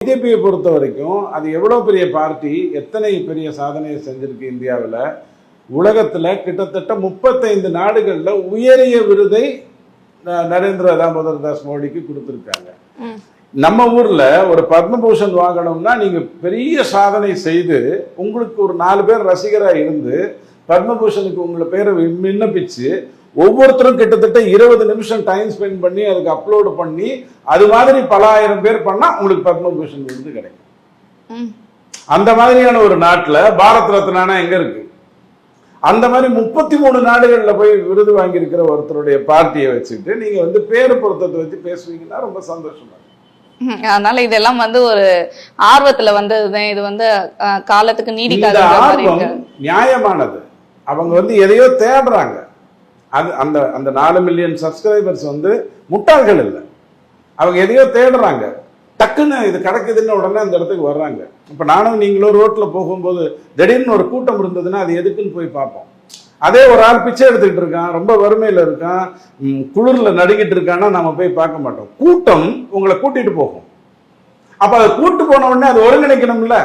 பிஜேபியை பொறுத்த வரைக்கும் அது எவ்வளவு பெரிய பார்ட்டி, எத்தனை பெரிய சாதனையை செஞ்சிருக்கு இந்தியாவில். உலகத்துல கிட்டத்தட்ட 35 நாடுகள்ல உயரிய விருதை நரேந்திர தாமோதர் தாஸ் மோடிக்கு கொடுத்திருக்காங்க. நம்ம ஊர்ல ஒரு பத்மபூஷன் வாங்கணும்னா நீங்க பெரிய சாதனை செய்து உங்களுக்கு ஒரு 4 பேர் ரசிகரா இருந்து பத்மபூஷனுக்கு உங்களை பேரை விண்ணப்பிச்சு ஒவ்வொருத்தரும் கிட்டத்தட்ட 20 நிமிஷம் டைம் ஸ்பெண்ட் பண்ணி அதுக்கு அப்லோடு பண்ணி அது மாதிரி பல ஆயிரம் பேர் பண்ணா உங்களுக்கு பத்மபூஷன் விருது கிடைக்கும். அந்த மாதிரியான ஒரு நாட்டுல பாரத் ரத்னானா எங்க இருக்கு? அந்த மாதிரி 33 நாடுகள்ல போய் விருது வாங்கி இருக்கிற ஒருத்தருடைய பார்ட்டியை வச்சுட்டு நீங்க பேரு பொருத்தத்தை வச்சு பேசுவீங்கன்னா ரொம்ப சந்தோஷமா இருக்கும். அதனால இதெல்லாம் ஒரு ஆர்வத்துல வந்தது. இது காலத்துக்கு நீடிக்காத ஆர்வம் நியாயமானது. அவங்க எதையோ தேடுறாங்க. அது அந்த 4 மில்லியன் சப்ஸ்கிரைபர்ஸ் முட்டாள்கள் இல்லை. அவங்க எதையோ தேடுறாங்க. டக்குன்னு இது கிடைக்குதுன்னு உடனே அந்த இடத்துக்கு வர்றாங்க. இப்போ நானும் நீங்களும் ரோட்ல போகும்போது திடீர்னு ஒரு கூட்டம் இருந்ததுன்னா அது எதுக்குன்னு போய் பார்ப்போம். அதே ஒரு ஆள் பிச்சை எடுத்துக்கிட்டு இருக்கான், ரொம்ப வறுமையில இருக்கான், குளிர்ல நடுங்கிட்டு இருக்கான்னா நம்ம போய் பார்க்க மாட்டோம். கூட்டம் உங்களை கூட்டிட்டு போகும். அப்ப அதை கூட்டு போன உடனே அது ஒருங்கிணைக்கணும்ல.